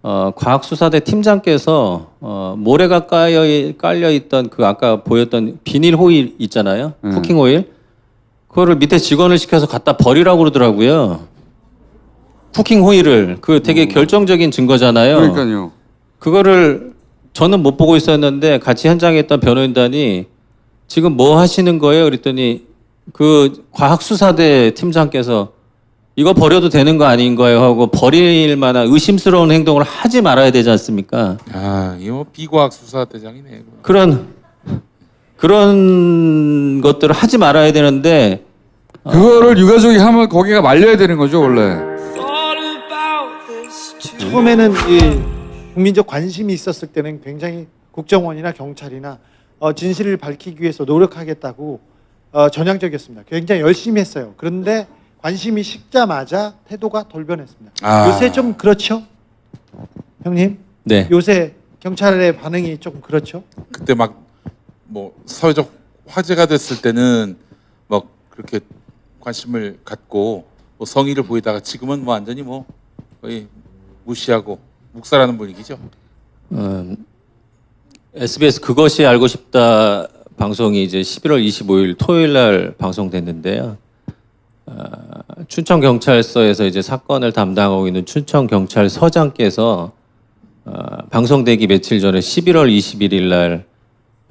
과학수사대 팀장께서 모래가 깔려 있던 그 아까 보였던 비닐 호일 있잖아요. 쿠킹 호일. 그거를 밑에 직원을 시켜서 갖다 버리라고 그러더라고요. 쿠킹 호일을. 그 되게 결정적인 증거잖아요. 그러니까요. 그거를 저는 못 보고 있었는데 같이 현장에 있던 변호인단이 지금 뭐 하시는 거예요? 그랬더니 그 과학수사대 팀장께서 이거 버려도 되는 거 아닌가요? 하고 버릴 만한 의심스러운 행동을 하지 말아야 되지 않습니까? 아, 이거 비과학 수사대장이네. 그런 것들을 하지 말아야 되는데 그거를 유가족이 하면 거기가 말려야 되는 거죠 원래. 처음에는 이 국민적 관심이 있었을 때는 굉장히 국정원이나 경찰이나 진실을 밝히기 위해서 노력하겠다고 전향적이었습니다. 굉장히 열심히 했어요. 그런데 관심이 식자마자 태도가 돌변했습니다. 요새 좀 그렇죠? 형님? 네. 요새 경찰의 반응이 조금 그렇죠? 그때 막 뭐 사회적 화제가 됐을 때는 뭐 그렇게 관심을 갖고 뭐 성의를 보이다가 지금은 뭐 완전히 뭐 거의 무시하고 묵살하는 분위기죠. SBS 그것이 알고 싶다 방송이 이제 11월 25일 토요일 날 방송됐는데요. 춘천경찰서에서 이제 사건을 담당하고 있는 춘천경찰서장께서 방송되기 며칠 전에 11월 21일 날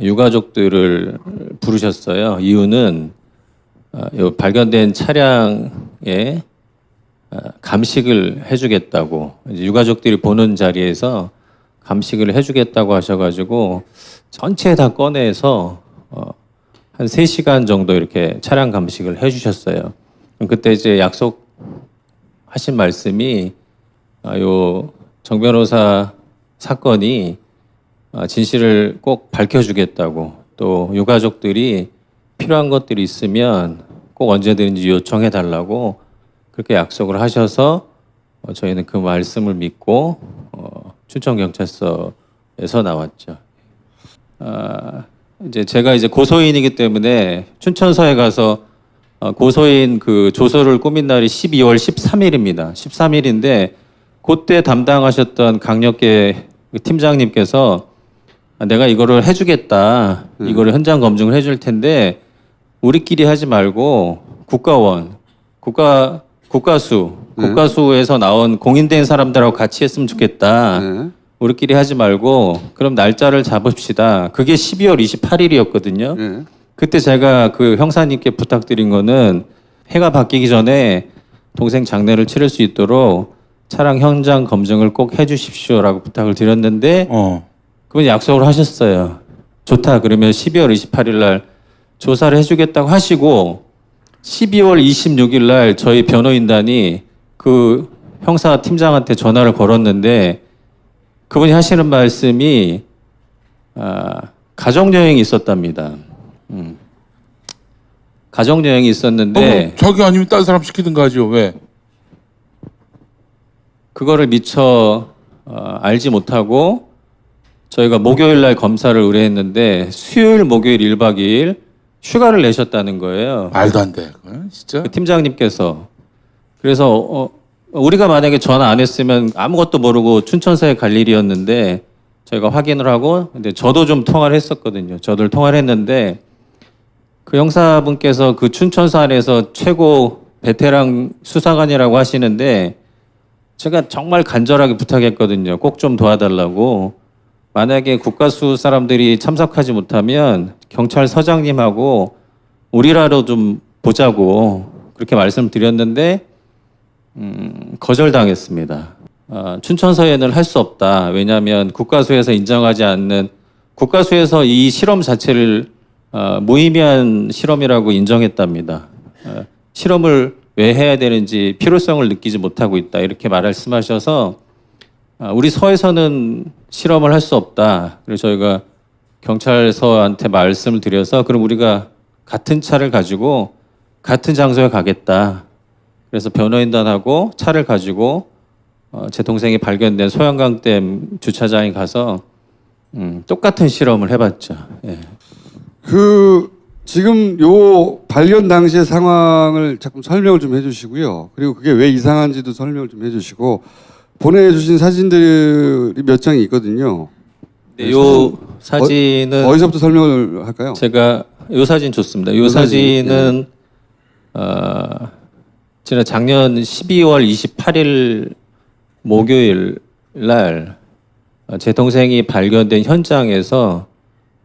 유가족들을 부르셨어요. 이유는 발견된 차량에 감식을 해주겠다고 이제 유가족들이 보는 자리에서 감식을 해주겠다고 하셔가지고 전체 다 꺼내서 한 3시간 정도 이렇게 차량 감식을 해주셨어요. 그때 이제 약속하신 말씀이 요 정 변호사 사건이 진실을 꼭 밝혀주겠다고 또 유가족들이 필요한 것들이 있으면 꼭 언제든지 요청해 달라고 그렇게 약속을 하셔서 저희는 그 말씀을 믿고 춘천경찰서에서 나왔죠. 이제 제가 이제 고소인이기 때문에 춘천서에 가서 고소인 그 조서를 꾸민 날이 12월 13일입니다. 13일인데 그때 담당하셨던 강력계 팀장님께서 내가 이거를 해주겠다. 이거를 현장 검증을 해줄 텐데 우리끼리 하지 말고 국가원, 국가수에서 나온 공인된 사람들하고 같이 했으면 좋겠다. 우리끼리 하지 말고 그럼 날짜를 잡읍시다. 그게 12월 28일이었거든요. 그때 제가 그 형사님께 부탁드린 거는 해가 바뀌기 전에 동생 장례를 치를 수 있도록 차량 현장 검증을 꼭 해주십시오라고 부탁을 드렸는데 그분이 약속을 하셨어요. 좋다. 그러면 12월 28일 날 조사를 해주겠다고 하시고 12월 26일 날 저희 변호인단이 그 형사 팀장한테 전화를 걸었는데 그분이 하시는 말씀이 가족여행이 있었답니다. 가족여행이 있었는데 자기 아니면 다른 사람 시키든가 하죠. 왜? 그거를 미처 알지 못하고 저희가 목요일 날 검사를 의뢰했는데 수요일 목요일 1박 2일 휴가를 내셨다는 거예요. 말도 안 돼. 그건 진짜. 그 팀장님께서. 그래서 우리가 만약에 전화 안 했으면 아무것도 모르고 춘천서에 갈 일이었는데 저희가 확인을 하고 근데 저도 좀 통화를 했었거든요. 저들 통화를 했는데 그 형사분께서 그 춘천서 안에서 최고 베테랑 수사관이라고 하시는데 제가 정말 간절하게 부탁했거든요. 꼭 좀 도와달라고. 만약에 국가수 사람들이 참석하지 못하면 경찰서장님하고 우리라도 좀 보자고 그렇게 말씀을 드렸는데 거절당했습니다. 춘천서에는 할 수 없다. 왜냐하면 국가수에서 인정하지 않는 국가수에서 이 실험 자체를 무의미한 실험이라고 인정했답니다. 실험을 왜 해야 되는지 필요성을 느끼지 못하고 있다. 이렇게 말씀하셔서 우리 서에서는 실험을 할 수 없다. 그래서 저희가 경찰서한테 말씀을 드려서 그럼 우리가 같은 차를 가지고 같은 장소에 가겠다. 그래서 변호인단하고 차를 가지고 제 동생이 발견된 소양강댐 주차장에 가서 똑같은 실험을 해봤죠. 예. 그 지금 요 발견 당시의 상황을 조금 설명을 좀 해주시고요. 그리고 그게 왜 이상한지도 설명을 좀 해주시고 보내주신 사진들이 몇 장이 있거든요. 네, 요 사진은 어디서부터 설명을 할까요? 제가 요 사진 좋습니다. 요 사진은 지난 작년 12월 28일 목요일 날 제 동생이 발견된 현장에서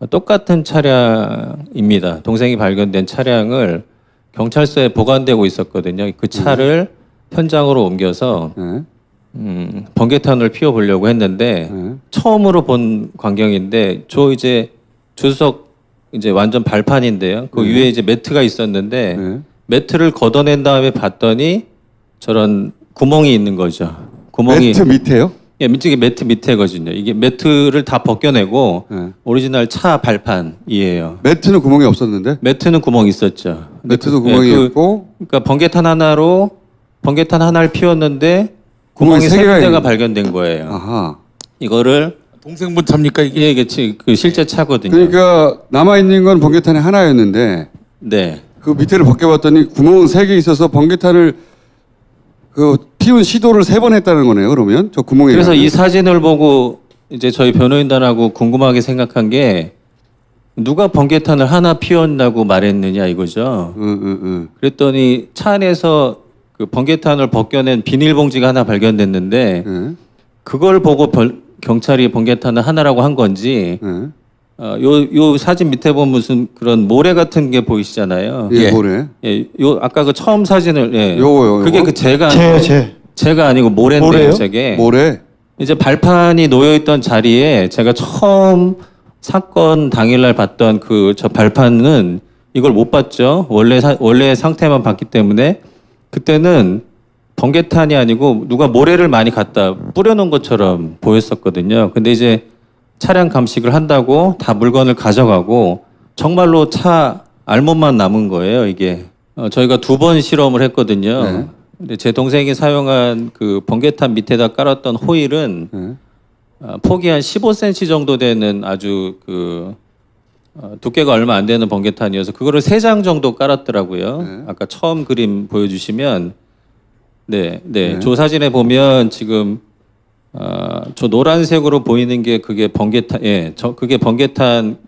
똑같은 차량입니다. 동생이 발견된 차량을 경찰서에 보관되고 있었거든요. 그 차를 현장으로 옮겨서 네. 번개탄을 피워보려고 했는데 네. 처음으로 본 광경인데 저 이제 조수석 이제 완전 발판인데요. 그 위에 이제 매트가 있었는데 네. 매트를 걷어낸 다음에 봤더니 저런 구멍이 있는 거죠. 구멍이 매트 밑에요? 예, 이게 매트 밑에거든요. 이게 매트를 다 벗겨내고 네. 오리지널 차 발판이에요. 매트는 구멍이 없었는데? 매트는 구멍이 있었죠. 근데 매트도 그- 구멍이 예, 있고 그러니까 번개탄 하나를 피웠는데 구멍이 구멍이 세 세 개가 군데가 있는- 발견된 거예요. 아하. 이거를 동생분 차입니까 이게? 이게 그 실제 차거든요. 그러니까 남아 있는 건 번개탄이 하나였는데 네. 그 밑에를 벗겨봤더니 구멍은 3개 있어서 번개탄을 그 피운 시도를 3번 했다는 거네요. 그러면 저 구멍에. 그래서 이 사진을 보고 이제 저희 변호인단하고 궁금하게 생각한 게 누가 번개탄을 하나 피웠다고 말했느냐 이거죠. 그랬더니 차 안에서 그 번개탄을 벗겨낸 비닐봉지가 하나 발견됐는데 네. 그걸 보고 경찰이 번개탄을 하나라고 한 건지 네. 요 사진 밑에 보면 무슨 그런 모래 같은 게 보이시잖아요. 예, 예. 뭐래? 예, 요 아까 그 처음 사진을 예. 요거요, 그게 요거? 그 제가 제가 아니고 모래인데요, 모래요? 저게. 뭐래? 이제 발판이 놓여 있던 자리에 제가 처음 사건 당일날 봤던 그 저 발판은 이걸 못 봤죠. 원래 상태만 봤기 때문에 그때는 번개탄이 아니고 누가 모래를 많이 갖다 뿌려놓은 것처럼 보였었거든요. 근데 이제 차량 감식을 한다고 다 물건을 가져가고 정말로 차 알몸만 남은 거예요. 이게 저희가 2번 실험을 했거든요. 네. 근데 제 동생이 사용한 그 번개탄 밑에다 깔았던 호일은 네. 폭이 한 15cm 정도 되는 아주 그 두께가 얼마 안 되는 번개탄이어서 그거를 3장 정도 깔았더라고요. 네. 아까 처음 그림 보여주시면 네. 네. 저 사진에 보면 지금 저 노란색으로 보이는 게 그게 번개탄, 그게 번개탄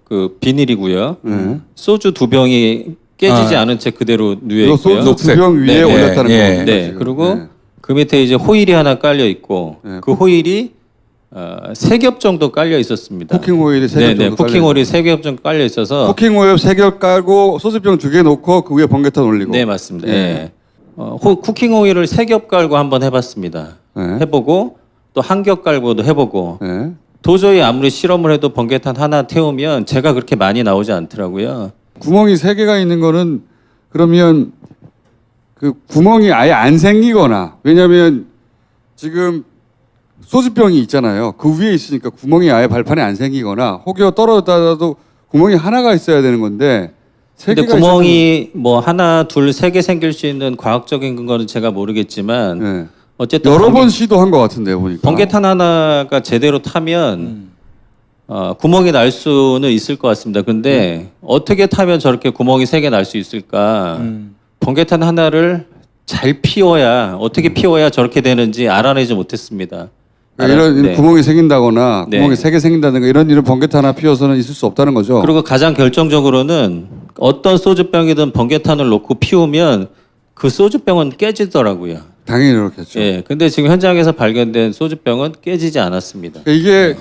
그 비닐이고요. 네. 소주 2병이 깨지지 않은 채 그대로 누워 이거 있고요. 소주 2병 위에 네, 올렸다는 예, 거. 네. 그리고 그 밑에 이제 호일이 하나 깔려 있고 네. 그 호일이 3겹 정도 깔려 있었습니다. 쿠킹 오일이 3겹 네, 정도 쿠킹 오일이 3겹 정도 깔려 있어서 쿠킹 오일 3겹 깔고 소주병 2개 놓고 그 위에 번개탄 올리고. 네, 맞습니다. 예. 예. 쿠킹 오일을 3겹 깔고 한번 해봤습니다. 네. 해보고 또 한 겹 깔고도 해보고 네. 도저히 아무리 실험을 해도 번개탄 하나 태우면 제가 그렇게 많이 나오지 않더라고요. 구멍이 3개가 있는 거는 그러면 그 구멍이 아예 안 생기거나, 왜냐면 지금 소주병이 있잖아요. 그 위에 있으니까 구멍이 아예 발판에 안 생기거나 혹여 떨어졌다도 구멍이 하나가 있어야 되는 건데 근데 3개가 구멍이 뭐 하나, 둘, 3개 생길 수 있는 과학적인 근거는 제가 모르겠지만 네. 어쨌든 여러 번 시도한 것 같은데 보니까. 번개탄 하나가 제대로 타면 구멍이 날 수는 있을 것 같습니다. 근데 어떻게 타면 저렇게 구멍이 3개 날 수 있을까? 번개탄 하나를 잘 피워야 어떻게 피워야 저렇게 되는지 알아내지 못했습니다. 그러니까 이런 네. 구멍이 생긴다거나 네. 구멍이 3개 생긴다든가 이런 일은 번개탄 하나 피워서는 있을 수 없다는 거죠. 그리고 가장 결정적으로는 어떤 소주병이든 번개탄을 놓고 피우면 그 소주병은 깨지더라고요. 당연히 그렇겠죠. 예. 근데 지금 현장에서 발견된 소주병은 깨지지 않았습니다. 그러니까 이게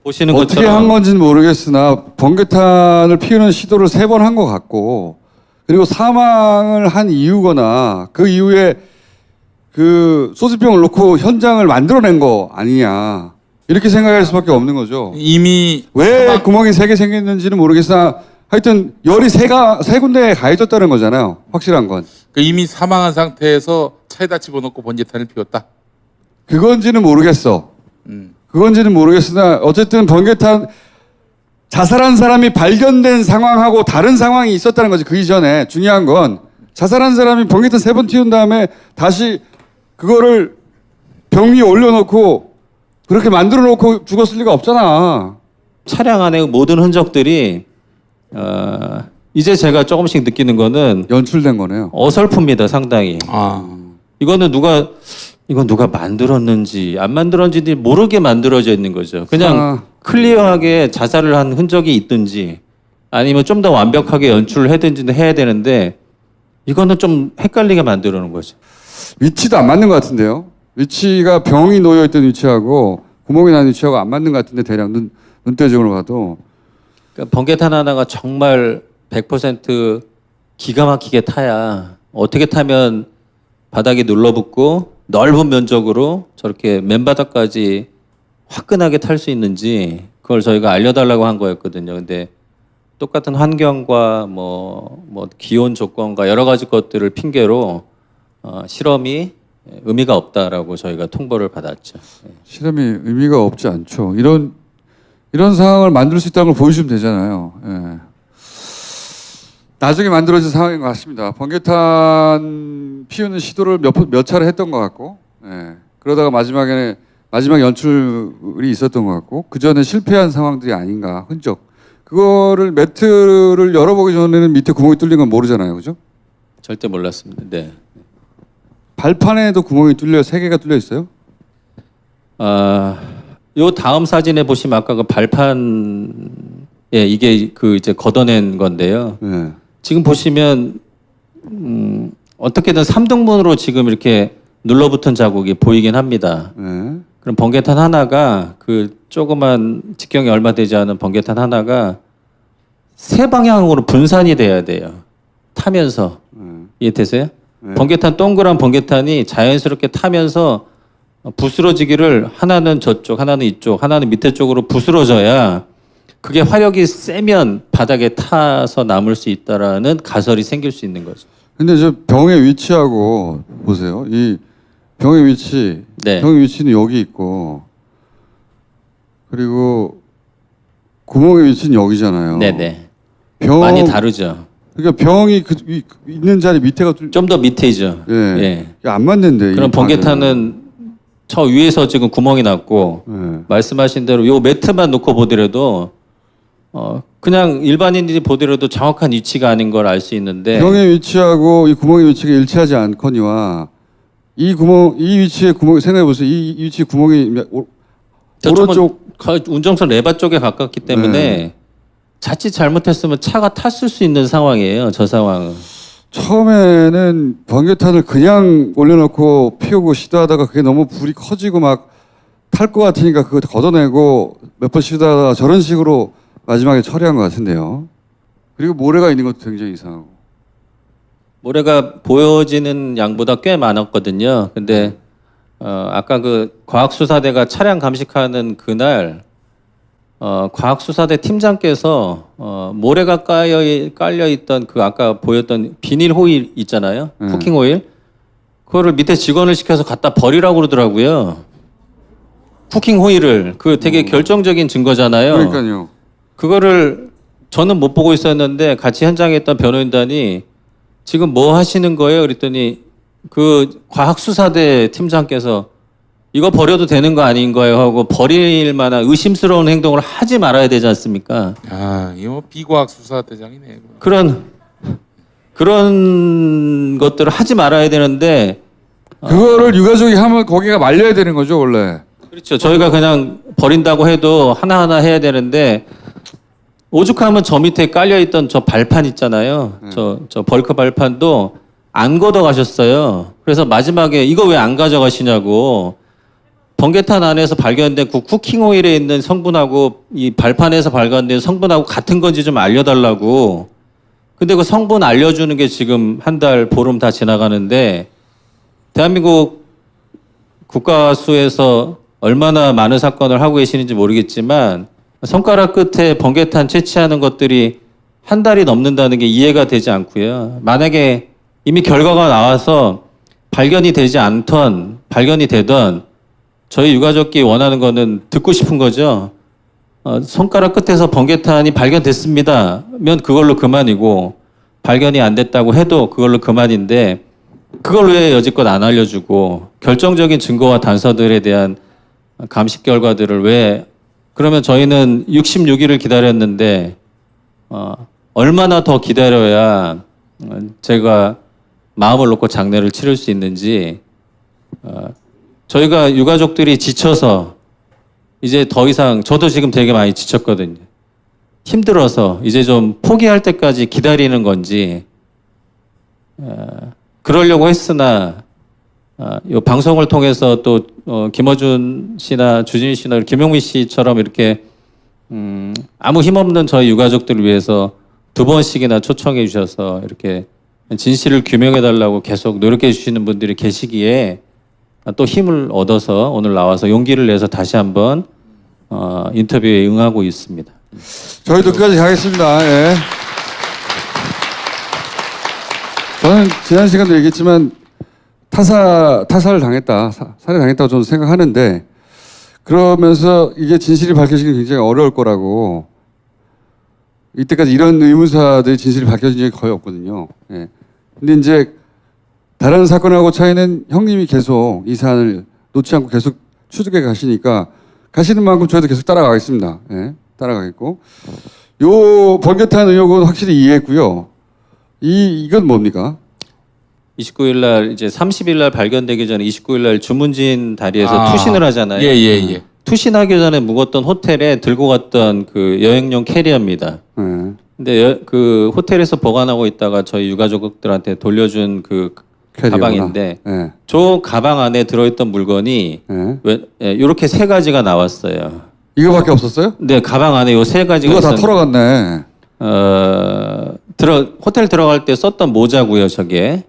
보시는 어떻게 것처럼 한 건지는 모르겠으나 번개탄을 피우는 시도를 3번 한 것 같고, 그리고 사망을 한 이유거나 그 이후에 그 소주병을 놓고 현장을 만들어낸 거 아니냐 이렇게 생각할 수밖에 없는 거죠. 이미 왜 구멍이 3개 생겼는지는 모르겠으나 하여튼 열이 세 군데에 가해졌다는 거잖아요. 확실한 건. 이미 사망한 상태에서 차에다 집어넣고 번개탄을 피웠다. 그건지는 모르겠어. 그건지는 모르겠으나 어쨌든 번개탄 자살한 사람이 발견된 상황하고 다른 상황이 있었다는 거지. 그 이전에 중요한 건 자살한 사람이 번개탄 3번 튀운 다음에 다시 그거를 병 위에 올려놓고 그렇게 만들어 놓고 죽었을 리가 없잖아. 차량 안에 모든 흔적들이 이제 제가 조금씩 느끼는 거는 연출된 거네요. 어설픕니다, 상당히. 아, 이거는 누가 이건 누가 만들었는지 안 만들었는지 모르게 만들어져 있는 거죠. 그냥 클리어하게 자살을 한 흔적이 있든지 아니면 좀 더 완벽하게 연출을 해든지 해야 되는데 이거는 좀 헷갈리게 만들어 놓은 거죠. 위치도 안 맞는 것 같은데요. 위치가 병이 놓여 있던 위치하고 구멍이 난 위치하고 안 맞는 것 같은데 대략 눈대중으로 봐도. 그러니까 번개탄 하나가 정말 100% 기가 막히게 타야 어떻게 타면 바닥에 눌러붙고 넓은 면적으로 저렇게 맨바닥까지 화끈하게 탈 수 있는지 그걸 저희가 알려달라고 한 거였거든요. 근데 똑같은 환경과 뭐 기온 조건과 여러 가지 것들을 핑계로 실험이 의미가 없다라고 저희가 통보를 받았죠. 실험이 의미가 없지 않죠. 이런 상황을 만들 수 있다는 걸 보여주면 되잖아요. 예. 나중에 만들어진 상황인 것 같습니다. 번개탄 피우는 시도를 몇 차례 했던 것 같고, 예. 그러다가 마지막 연출이 있었던 것 같고, 그 전에 실패한 상황들이 아닌가 흔적. 그거를 매트를 열어보기 전에는 밑에 구멍이 뚫린 건 모르잖아요, 그죠? 절대 몰랐습니다. 네. 발판에도 구멍이 3개가 뚫려 있어요? 요 다음 사진에 보시면 아까 그 발판, 이게 그 이제 걷어낸 건데요. 네. 지금 보시면 어떻게든 3등분으로 지금 이렇게 눌러붙은 자국이 보이긴 합니다. 네. 그럼 번개탄 하나가 그 조그만 직경이 얼마 되지 않은 번개탄 하나가 세 방향으로 분산이 돼야 돼요. 타면서. 이해되세요? 네. 번개탄 동그란 번개탄이 자연스럽게 타면서 부스러지기를 하나는 저쪽, 하나는 이쪽, 하나는 밑에 쪽으로 부스러져야 그게 화력이 세면 바닥에 타서 남을 수 있다라는 가설이 생길 수 있는 거죠. 근데 저 병의 위치하고 보세요. 이 병의 위치, 네. 병의 위치는 여기 있고, 그리고 구멍의 위치는 여기잖아요. 네네. 병 많이 다르죠. 그러니까 병이 있는 자리 밑에가 좀 더 밑에죠. 예. 예. 이게 안 맞는데. 그럼 번개탄은 저 위에서 지금 구멍이 났고 예. 말씀하신 대로 요 매트만 놓고 보더라도 그냥 일반인들이 보더라도 정확한 위치가 아닌 걸 알 수 있는데 병의 위치하고 이 구멍의 위치가 일치하지 않거니와 이 위치의 구멍 생각해 보세요. 이 위치 구멍이 오른쪽 운정선 레바 쪽에 가깝기 때문에 네. 자칫 잘못했으면 차가 탔을 수 있는 상황이에요. 저 상황은. 처음에는 번개탄을 그냥 올려놓고 피우고 시도하다가 그게 너무 불이 커지고 막 탈 것 같으니까 그거 걷어내고 몇 번 시도하다가 저런 식으로 마지막에 처리한 것 같은데요. 그리고 모래가 있는 것도 굉장히 이상하고. 모래가 보여지는 양보다 꽤 많았거든요. 근데 아까 그 과학수사대가 차량 감식하는 그날 과학수사대 팀장께서 모래가 깔려 있던 그 아까 보였던 비닐 호일 있잖아요. 쿠킹 호일. 그거를 밑에 직원을 시켜서 갖다 버리라고 그러더라고요. 쿠킹 호일을 그 되게 결정적인 증거잖아요. 그러니까요. 그거를 저는 못 보고 있었는데 같이 현장에 있던 변호인단이 지금 뭐 하시는 거예요? 그랬더니 그 과학수사대 팀장께서 이거 버려도 되는 거 아닌 거예요? 하고 버릴 만한 의심스러운 행동을 하지 말아야 되지 않습니까? 이거 뭐 비과학 수사대장이네. 그런 것들을 하지 말아야 되는데 그거를 유가족이 하면 거기가 말려야 되는 거죠, 원래. 그렇죠. 저희가 그냥 버린다고 해도 하나하나 해야 되는데 오죽하면 저 밑에 깔려있던 저 발판 있잖아요. 저 벌크 발판도 안 걷어가셨어요. 그래서 마지막에 이거 왜 안 가져가시냐고 번개탄 안에서 발견된 그 쿠킹 오일에 있는 성분하고 이 발판에서 발견된 성분하고 같은 건지 좀 알려달라고. 근데 그 성분 알려주는 게 지금 한 달 보름 다 지나가는데 대한민국 국가수에서 얼마나 많은 사건을 하고 계시는지 모르겠지만 손가락 끝에 번개탄 채취하는 것들이 한 달이 넘는다는 게 이해가 되지 않고요. 만약에 이미 결과가 나와서 발견이 되지 않던 발견이 되던 저희 유가족이 원하는 거는 듣고 싶은 거죠. 손가락 끝에서 번개탄이 발견됐습니다면 그걸로 그만이고 발견이 안 됐다고 해도 그걸로 그만인데 그걸 왜 여지껏 안 알려주고 결정적인 증거와 단서들에 대한 감식 결과들을 왜 그러면 저희는 66일을 기다렸는데 얼마나 더 기다려야 제가 마음을 놓고 장례를 치를 수 있는지 저희가 유가족들이 지쳐서 이제 더 이상 저도 지금 되게 많이 지쳤거든요. 힘들어서 이제 좀 포기할 때까지 기다리는 건지 그러려고 했으나 이 방송을 통해서 또 김어준 씨나 주진 씨나 김용민 씨처럼 이렇게 아무 힘없는 저희 유가족들을 위해서 2번씩이나 초청해 주셔서 이렇게 진실을 규명해 달라고 계속 노력해 주시는 분들이 계시기에 또 힘을 얻어서 오늘 나와서 용기를 내서 다시 한번 인터뷰에 응하고 있습니다. 저희도 끝까지 가겠습니다. 예. 저는 지난 시간도 얘기했지만 타살을 당했다, 살해당했다고 저는 생각하는데 그러면서 이게 진실이 밝혀지기 굉장히 어려울 거라고 이때까지 이런 의문사들이 진실이 밝혀진 적이 거의 없거든요. 예. 근데 이제 다른 사건하고 차이는 형님이 계속 이 사안을 놓지 않고 계속 추적해 가시니까 가시는 만큼 저희도 계속 따라가겠습니다. 예. 따라가겠고 요 번개탄 의혹은 확실히 이해했고요. 이건 뭡니까? 29일 날 이제 30일 날 발견되기 전에 29일 날 주문진 다리에서 투신을 하잖아요. 예. 투신하기 전에 묵었던 호텔에 들고 갔던 그 여행용 캐리어입니다. 예. 근데 그 호텔에서 보관하고 있다가 저희 유가족들한테 돌려준 그 캐리어구나. 가방인데 예. 저 가방 안에 들어있던 물건이 예. 이렇게 3가지가 나왔어요. 이거밖에 없었어요? 네, 가방 안에 요 3가지가 누가 다 있었는데 털어갔네. 호텔 들어갈 때 썼던 모자고요, 저게.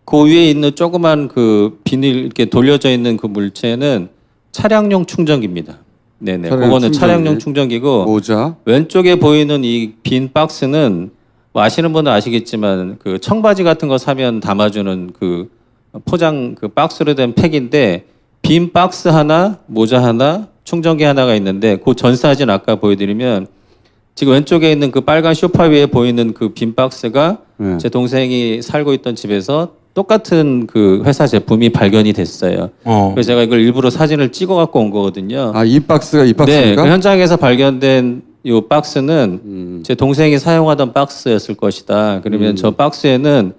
그 위에 있는 조그만 그 비닐 이렇게 돌려져 있는 그 물체는 차량용 충전기입니다. 네네. 차량용 그거는 충전기. 차량용 충전기고 모자. 왼쪽에 보이는 이 빈 박스는 뭐 아시는 분은 아시겠지만 그 청바지 같은 거 사면 담아주는 그 포장 그 박스로 된 팩인데 빈 박스 하나, 모자 하나, 충전기 하나가 있는데 그 전 사진 아까 보여드리면 지금 왼쪽에 있는 그 빨간 소파 위에 보이는 그 빈 박스가 네. 제 동생이 살고 있던 집에서 똑같은 그 회사 제품이 발견이 됐어요. 그래서 제가 이걸 일부러 사진을 찍어 갖고 온 거거든요. 아, 이 박스가 이 네, 박스입니까? 그 현장에서 발견된 이 박스는 제 동생이 사용하던 박스였을 것이다. 그러면 저 박스에는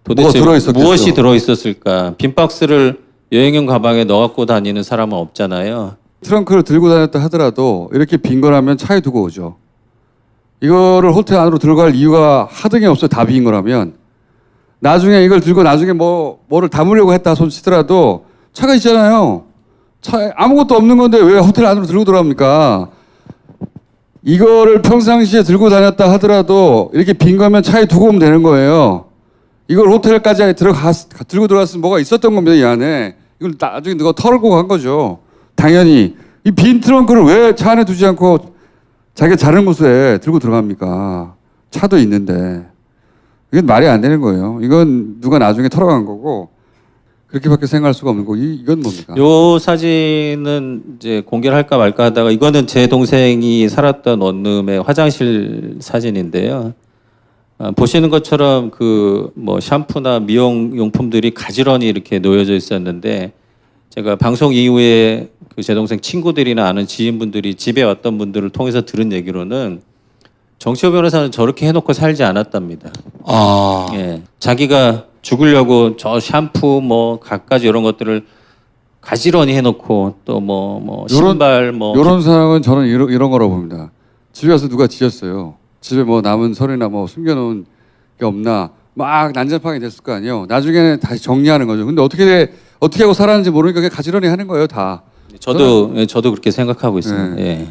도대체 뭐가 들어있었겠어? 무엇이 들어있었을까? 빈 박스를 여행용 가방에 넣어 갖고 다니는 사람은 없잖아요. 트렁크를 들고 다녔다 하더라도 이렇게 빈 거라면 차에 두고 오죠. 이거를 호텔 안으로 들어갈 이유가 하등이 없어요. 다 빈 거라면. 나중에 이걸 들고 나중에 뭐를 담으려고 했다 손 치더라도 차가 있잖아요. 차에 아무것도 없는 건데 왜 호텔 안으로 들고 들어갑니까? 이거를 평상시에 들고 다녔다 하더라도 이렇게 빈 거면 차에 두고 오면 되는 거예요. 이걸 호텔까지 들고 들어갔으면 뭐가 있었던 겁니다, 이 안에. 이걸 나중에 누가 털고 간 거죠. 당연히. 이 빈 트렁크를 왜 차 안에 두지 않고 자기가 자는 곳에 들고 들어갑니까? 차도 있는데. 이건 말이 안 되는 거예요. 이건 누가 나중에 털어간 거고 그렇게밖에 생각할 수가 없는 거고 이건 뭡니까? 요 사진은 이제 공개를 할까 말까 하다가 이거는 제 동생이 살았던 원룸의 화장실 사진인데요. 보시는 것처럼 그 뭐 샴푸나 미용 용품들이 가지런히 이렇게 놓여져 있었는데 제가 방송 이후에 그 제 동생 친구들이나 아는 지인분들이 집에 왔던 분들을 통해서 들은 얘기로는 정치호 변호사는 저렇게 해놓고 살지 않았답니다. 예, 자기가 죽으려고 저 샴푸 뭐 갖가지 이런 것들을 가지런히 해놓고 또 뭐 신발 뭐 이런 상황은 저는 이런 거라고 봅니다. 집에 와서 누가 지었어요. 집에 뭐 남은 서류나 뭐 숨겨놓은 게 없나 막 난장판이 됐을 거 아니에요. 나중에는 다시 정리하는 거죠. 근데 어떻게 하고 살았는지 모르니까 그냥 가지런히 하는 거예요, 다. 저도 그렇게 생각하고 있습니다. 예.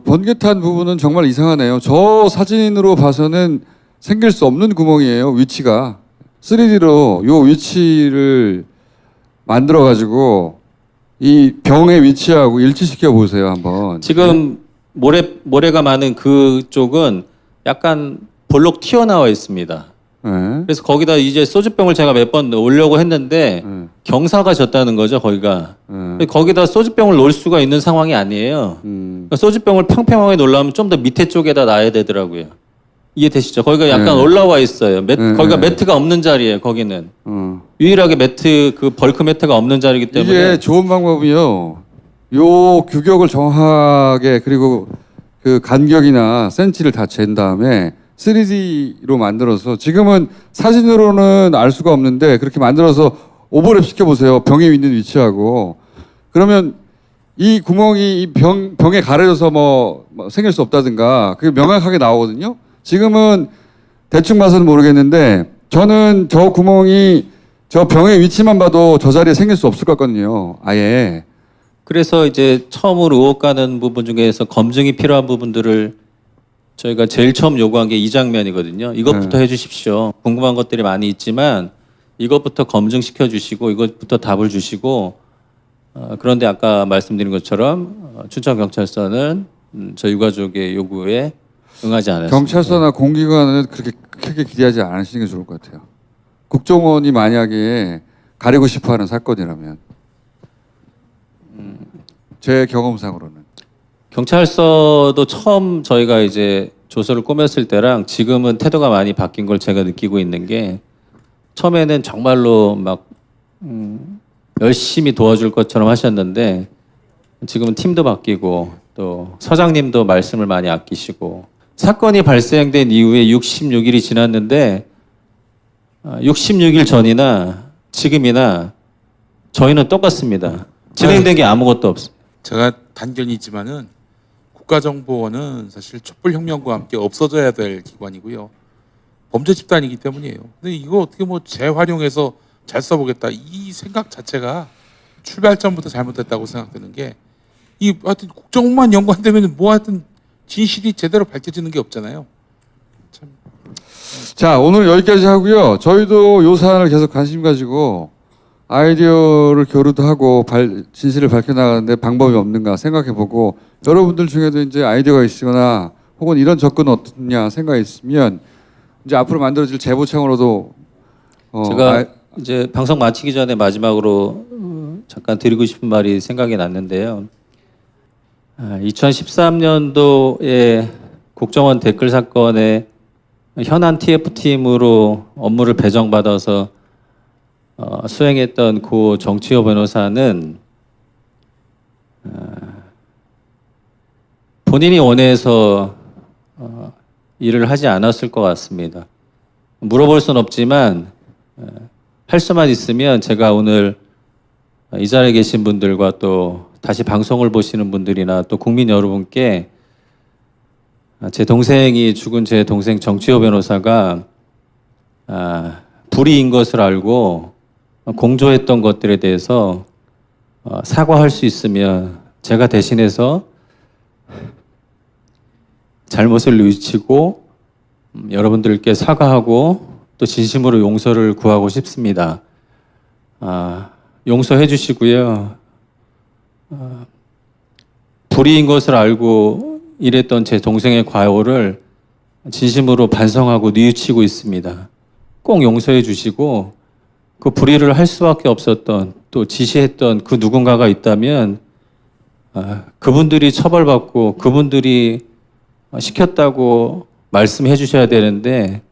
번개탄 부분은 정말 이상하네요. 저 사진으로 봐서는 생길 수 없는 구멍이에요. 위치가 3D로 요 위치를 만들어 가지고 이 병의 위치하고 일치시켜 보세요, 한번. 지금 모래가 많은 그쪽은 약간 볼록 튀어나와 있습니다. 네. 그래서 거기다 이제 소주병을 제가 몇 번 넣으려고 했는데 경사가 졌다는 거죠, 거기가. 거기다 소주병을 놓을 수가 있는 상황이 아니에요. 그러니까 소주병을 평평하게 놓으려면 좀 더 밑에 쪽에다 놔야 되더라고요. 이해되시죠? 거기가 약간 올라와 있어요. 거기가 매트가 없는 자리예요, 거기는. 유일하게 그 벌크 매트가 없는 자리이기 때문에. 이게 좋은 방법이요. 요 규격을 정확하게 그리고 그 간격이나 센치를 다 잰 다음에 3D로 만들어서 지금은 사진으로는 알 수가 없는데 그렇게 만들어서 오버랩 시켜보세요. 병에 있는 위치하고. 그러면 이 구멍이 이 병에 가려져서 뭐 생길 수 없다든가 그게 명확하게 나오거든요. 지금은 대충 봐서는 모르겠는데 저는 저 구멍이 저 병의 위치만 봐도 저 자리에 생길 수 없을 것 같거든요. 아예. 그래서 이제 처음으로 의혹 가는 부분 중에서 검증이 필요한 부분들을 저희가 제일 처음 요구한 게 이 장면이거든요. 이것부터 해주십시오. 궁금한 것들이 많이 있지만 이것부터 검증시켜 주시고 이것부터 답을 주시고 그런데 아까 말씀드린 것처럼 춘천경찰서는 저희 유가족의 요구에 응하지 않았습니다. 경찰서나 공기관은 그렇게 크게 기대하지 않으시는 게 좋을 것 같아요. 국정원이 만약에 가리고 싶어하는 사건이라면 제 경험상으로는 경찰서도 처음 저희가 이제 조서를 꾸몄을 때랑 지금은 태도가 많이 바뀐 걸 제가 느끼고 있는 게 처음에는 정말로 막 열심히 도와줄 것처럼 하셨는데 지금은 팀도 바뀌고 또 서장님도 말씀을 많이 아끼시고 사건이 발생된 이후에 66일이 지났는데 66일 전이나 지금이나 저희는 똑같습니다. 진행된 게 아무것도 없습니다. 제가 단견이 있지만은 국가정보원은 사실 촛불혁명과 함께 없어져야 될 기관이고요. 범죄 집단이기 때문이에요. 근데 이거 어떻게 뭐 재활용해서 잘 써보겠다 이 생각 자체가 출발점부터 잘못됐다고 생각되는 게 이 하여튼 국정원만 연관되면 뭐 하여튼 진실이 제대로 밝혀지는 게 없잖아요. 참. 자 오늘 여기까지 하고요. 저희도 요 사안을 계속 관심 가지고 아이디어를 교류도 하고 진실을 밝혀나가는데 방법이 없는가 생각해보고 여러분들 중에도 이제 아이디어가 있으거나 혹은 이런 접근은 어떻냐 생각이 있으면 이제 앞으로 만들어질 제보창으로도 제가 이제 방송 마치기 전에 마지막으로 잠깐 드리고 싶은 말이 생각이 났는데요. 2013년도에 국정원 댓글 사건에 현안 TF팀으로 업무를 배정받아서 수행했던 고 정치호 변호사는 본인이 원해서 일을 하지 않았을 것 같습니다. 물어볼 수는 없지만 할 수만 있으면 제가 오늘 이 자리에 계신 분들과 또 다시 방송을 보시는 분들이나 또 국민 여러분께 제 동생이 죽은 제 동생 정치호 변호사가 불의인 것을 알고 공조했던 것들에 대해서 사과할 수 있으면 제가 대신해서 잘못을 뉘우치고 여러분들께 사과하고 또 진심으로 용서를 구하고 싶습니다. 용서해 주시고요. 불의인 것을 알고 이랬던 제 동생의 과오를 진심으로 반성하고 뉘우치고 있습니다. 꼭 용서해 주시고 그 불의를 할 수밖에 없었던 또 지시했던 그 누군가가 있다면 그분들이 처벌받고 그분들이 시켰다고 말씀해 주셔야 되는데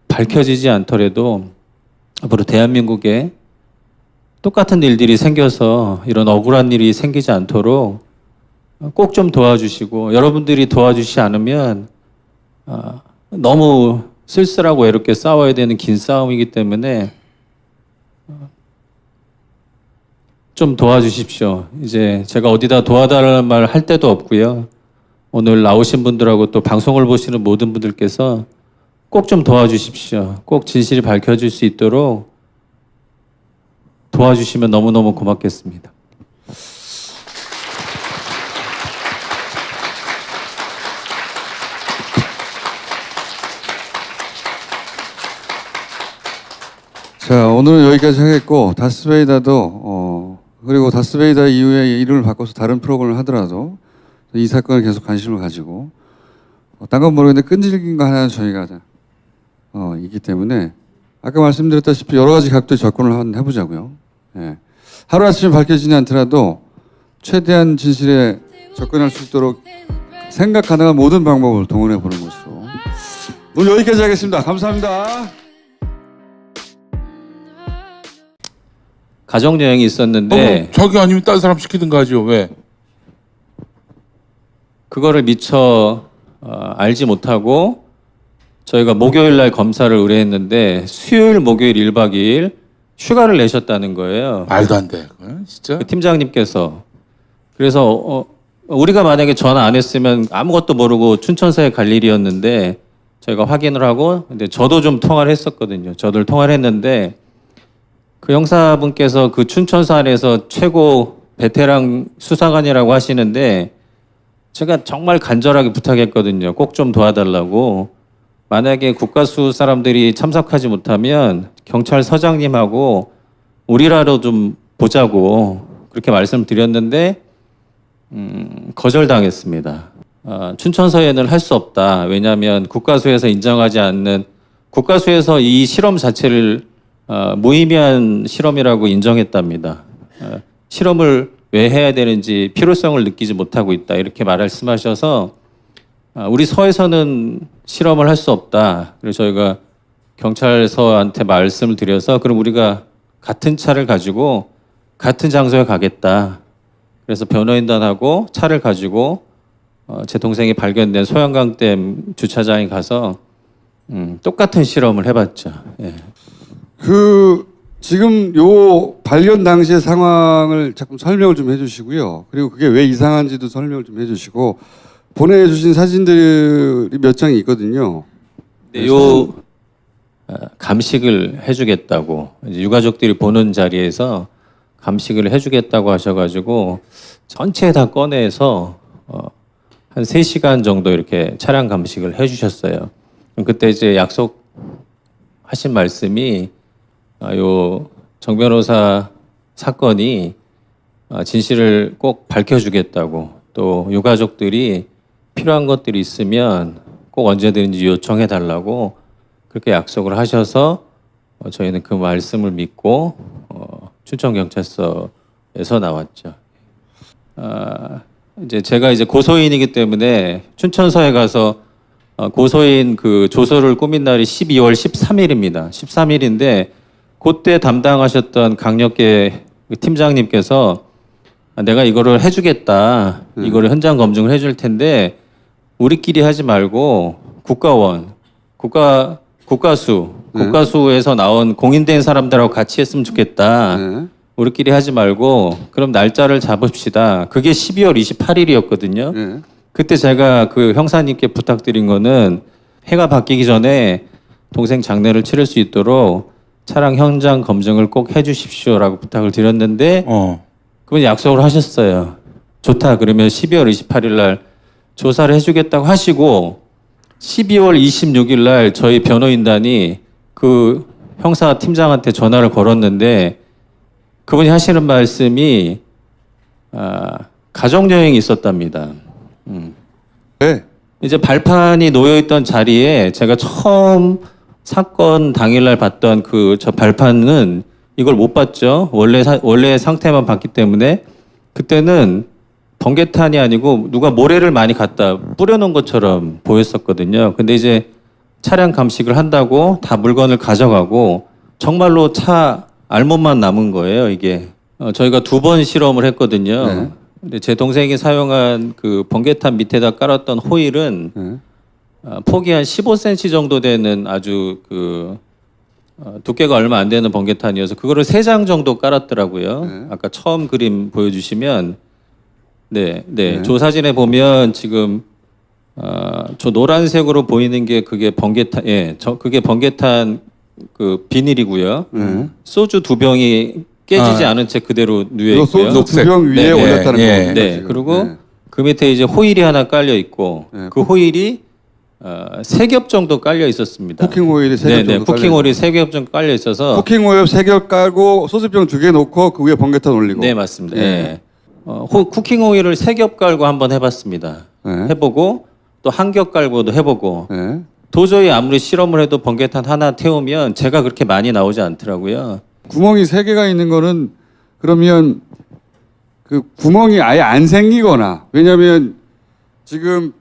밝혀지지 않더라도 앞으로 대한민국에 똑같은 일들이 생겨서 이런 억울한 일이 생기지 않도록 꼭 좀 도와주시고 여러분들이 도와주시지 않으면 너무 쓸쓸하고 외롭게 싸워야 되는 긴 싸움이기 때문에 좀 도와주십시오. 이제 제가 어디다 도와달라는 말 할 때도 없고요. 오늘 나오신 분들하고 또 방송을 보시는 모든 분들께서 꼭 좀 도와주십시오. 꼭 진실이 밝혀질 수 있도록 도와주시면 너무너무 고맙겠습니다. 자 오늘은 여기까지 하겠고 다스베이다도 그리고 다스베이다 이후에 이름을 바꿔서 다른 프로그램을 하더라도 이 사건을 계속 관심을 가지고 딴 건 모르겠는데 끈질긴 거 하나는 저희가 있기 때문에 아까 말씀드렸다시피 여러 가지 각도의 접근을 한번 해보자고요. 예. 하루아침에 밝혀지지 않더라도 최대한 진실에 접근할 수 있도록 생각 가능한 모든 방법을 동원해 보는 것으로 오늘 여기까지 하겠습니다. 감사합니다. 가족 여행이 있었는데 자기 아니면 다른 사람 시키든가 하죠. 왜? 그거를 미처 알지 못하고 저희가 목요일 날 검사를 의뢰했는데 수요일 목요일 1박 2일 휴가를 내셨다는 거예요. 말도 안 돼. 그건 진짜. 그 팀장님께서. 그래서 우리가 만약에 전화 안 했으면 아무것도 모르고 춘천서에 갈 일이었는데 저희가 확인을 하고 근데 저도 좀 통화를 했었거든요. 저들 통화를 했는데 그 형사분께서 그 춘천서 안에서 최고 베테랑 수사관이라고 하시는데 제가 정말 간절하게 부탁했거든요. 꼭 좀 도와달라고. 만약에 국가수 사람들이 참석하지 못하면 경찰서장님하고 우리라도 좀 보자고 그렇게 말씀을 드렸는데 거절당했습니다. 춘천서에는 할 수 없다. 왜냐하면 국가수에서 인정하지 않는 국가수에서 이 실험 자체를 무의미한 실험이라고 인정했답니다. 실험을 왜 해야 되는지 필요성을 느끼지 못하고 있다. 이렇게 말씀하셔서 우리 서에서는 실험을 할 수 없다. 그래서 저희가 경찰서한테 말씀을 드려서 그럼 우리가 같은 차를 가지고 같은 장소에 가겠다. 그래서 변호인단하고 차를 가지고 제 동생이 발견된 소양강댐 주차장에 가서 똑같은 실험을 해봤죠. 예. 그 지금 요 발견 당시의 상황을 조금 설명을 좀 해주시고요. 그리고 그게 왜 이상한지도 설명을 좀 해주시고 보내주신 사진들이 몇 장이 있거든요. 네, 요 감식을 해주겠다고 이제 유가족들이 보는 자리에서 감식을 해주겠다고 하셔가지고 전체 다 꺼내서 한 3시간 정도 이렇게 차량 감식을 해주셨어요. 그때 이제 약속하신 말씀이 요 정 변호사 사건이 진실을 꼭 밝혀주겠다고 또 유가족들이 필요한 것들이 있으면 꼭 언제든지 요청해 달라고 그렇게 약속을 하셔서 저희는 그 말씀을 믿고 춘천경찰서에서 나왔죠. 이제 제가 이제 고소인이기 때문에 춘천서에 가서 고소인 그 조서를 꾸민 날이 12월 13일입니다. 13일인데 그때 담당하셨던 강력계 팀장님께서 내가 이거를 해주겠다. 이거를 현장 검증을 해줄 텐데 우리끼리 하지 말고 국가원, 국가수에서 나온 공인된 사람들하고 같이 했으면 좋겠다. 우리끼리 하지 말고 그럼 날짜를 잡읍시다. 그게 12월 28일이었거든요. 그때 제가 그 형사님께 부탁드린 거는 해가 바뀌기 전에 동생 장례를 치를 수 있도록 차량 현장 검증을 꼭 해주십시오라고 부탁을 드렸는데 그분 약속을 하셨어요. 좋다. 그러면 12월 28일 날 조사를 해주겠다고 하시고 12월 26일 날 저희 변호인단이 그 형사 팀장한테 전화를 걸었는데 그분이 하시는 말씀이 가족여행이 있었답니다. 네. 이제 발판이 놓여있던 자리에 제가 처음 사건 당일날 봤던 그 저 발판은 이걸 못 봤죠. 원래 상태만 봤기 때문에 그때는 번개탄이 아니고 누가 모래를 많이 갖다 뿌려놓은 것처럼 보였었거든요. 근데 이제 차량 감식을 한다고 다 물건을 가져가고 정말로 차 알못만 남은 거예요. 이게 저희가 2번 실험을 했거든요. 네. 근데 제 동생이 사용한 그 번개탄 밑에다 깔았던 호일은 폭이 한 15cm 정도 되는 아주 그 두께가 얼마 안 되는 번개탄이어서 그거를 3장 정도 깔았더라고요. 아까 처음 그림 보여주시면 네. 저 사진에 보면 지금 저 노란색으로 보이는 게 그게 번개탄, 그게 번개탄 그 비닐이고요. 소주 2병이 깨지지 않은 채 그대로 누워 있고요. 소주 2병 위에 올렸다는 거. 네. 그리고 그 밑에 이제 호일이 하나 깔려 있고 그 호일이 3겹 정도 깔려 있었습니다. 쿠킹 오일이 3겹 정도 쿠킹 오일이 3겹 정도 깔려 있어서 쿠킹 오일 3겹 깔고 소주병 2개 놓고 그 위에 번개탄 올리고. 네, 맞습니다. 네. 쿠킹 오일을 3겹 깔고 한번 해봤습니다. 해보고 또 1겹 깔고도 해보고 도저히 아무리 실험을 해도 번개탄 하나 태우면 제가 그렇게 많이 나오지 않더라고요. 구멍이 3개가 있는 거는 그러면 그 구멍이 아예 안 생기거나 왜냐하면 지금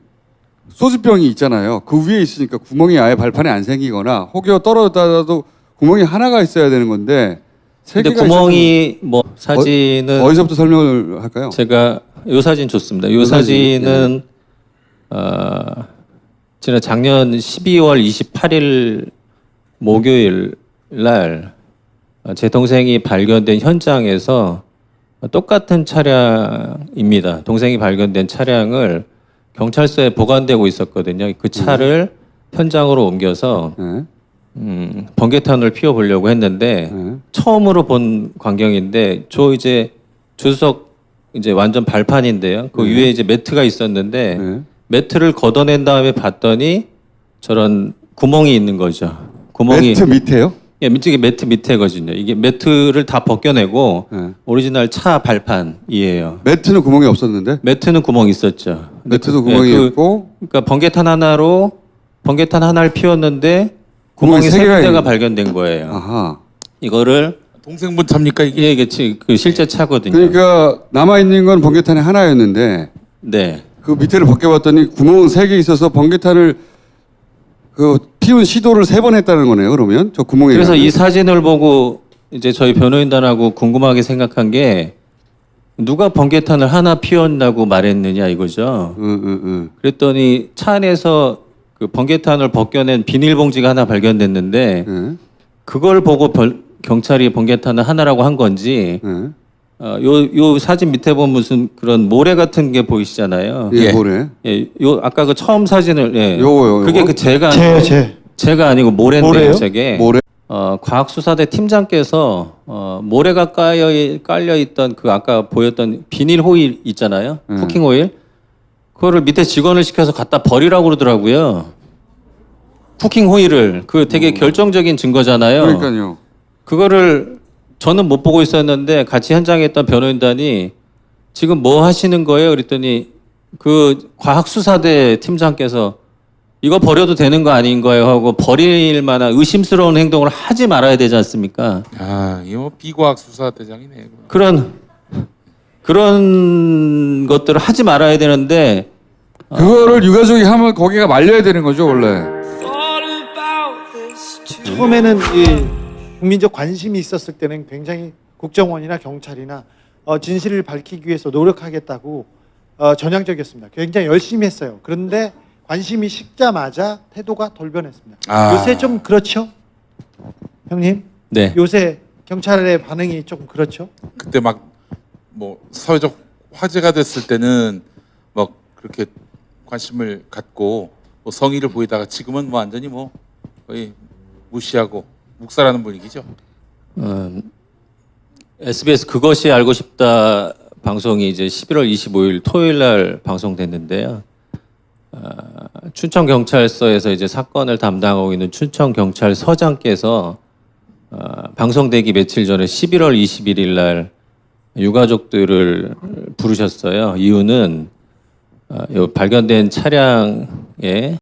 소주병이 있잖아요. 그 위에 있으니까 구멍이 아예 발판에 안 생기거나 혹여 떨어졌다도 구멍이 하나가 있어야 되는 건데 근데 구멍이 뭐 사진은 어디서부터 설명을 할까요? 제가 요 사진 좋습니다. 요 사진은 지난 작년 12월 28일 목요일 날 제 동생이 발견된 현장에서 똑같은 차량입니다. 동생이 발견된 차량을 경찰서에 보관되고 있었거든요. 그 차를 현장으로 옮겨서 네. 번개탄을 피워보려고 했는데 네. 처음으로 본 광경인데 저 이제 조수석 이제 완전 발판인데요. 그 위에 이제 매트가 있었는데 네. 매트를 걷어낸 다음에 봤더니 저런 구멍이 있는 거죠. 구멍이 매트 밑에요? 예, 이게 매트 밑에거든요. 이게 매트를 다 벗겨내고 네. 오리지널 차 발판이에요. 매트는 구멍이 없었는데? 매트는 구멍이 있었죠. 매트도 구멍이 있고 그러니까 번개탄 하나를 피웠는데 구멍이 세 개가 군데가 있는- 발견된 거예요. 아하. 이거를 동생분 찹니까 이게? 이게 그 실제 차거든요. 그러니까 남아 있는 건 번개탄이 하나였는데 네. 그 밑에를 벗겨봤더니 구멍은 3개 있어서 번개탄을 그 피운 시도를 3번 했다는 거네요. 그러면 저 구멍에. 그래서 이 사진을 보고 이제 저희 변호인단하고 궁금하게 생각한 게 누가 번개탄을 하나 피웠다고 말했느냐 이거죠. 그랬더니 차 안에서 그 번개탄을 벗겨낸 비닐봉지가 하나 발견됐는데 네. 그걸 보고 경찰이 번개탄을 하나라고 한 건지 네. 요 사진 밑에 보면 무슨 그런 모래 같은 게 보이시잖아요. 예, 예. 뭐래? 예, 요 아까 그 처음 사진을 예. 요거요. 그게 그 제가 아니고 모래인데요, 모래요? 저게. 모래? 과학수사대 팀장께서 모래가 깔려 있던 그 아까 보였던 비닐 호일 있잖아요. 쿠킹 호일. 그거를 밑에 직원을 시켜서 갖다 버리라고 그러더라고요. 쿠킹 호일을 그 되게 결정적인 증거잖아요. 그러니까요. 그거를 저는 못 보고 있었는데 같이 현장에 있던 변호인단이 지금 뭐 하시는 거예요? 그랬더니 그 과학수사대 팀장께서 이거 버려도 되는 거 아닌 거예요 하고 버릴 만한 의심스러운 행동을 하지 말아야 되지 않습니까? 아, 이거 뭐 비과학 수사대장이네. 그런 것들을 하지 말아야 되는데 그거를 유가족이 하면 거기가 말려야 되는 거죠 원래. 처음에는 이 국민적 관심이 있었을 때는 굉장히 국정원이나 경찰이나 진실을 밝히기 위해서 노력하겠다고 전향적이었습니다. 굉장히 열심히 했어요. 그런데 관심이 식자마자 태도가 돌변했습니다. 아. 요새 좀 그렇죠? 형님? 네. 요새 경찰의 반응이 조금 그렇죠? 그때 막 뭐 사회적 화제가 됐을 때는 뭐 그렇게 관심을 갖고 뭐 성의를 보이다가 지금은 뭐 완전히 뭐 거의 무시하고 묵살하는 분위기죠. SBS 그것이 알고 싶다 방송이 이제 11월 25일 토요일 날 방송됐는데요. 춘천 경찰서에서 이제 사건을 담당하고 있는 춘천 경찰서장께서 방송되기 며칠 전에 11월 21일 날 유가족들을 부르셨어요. 이유는 발견된 차량에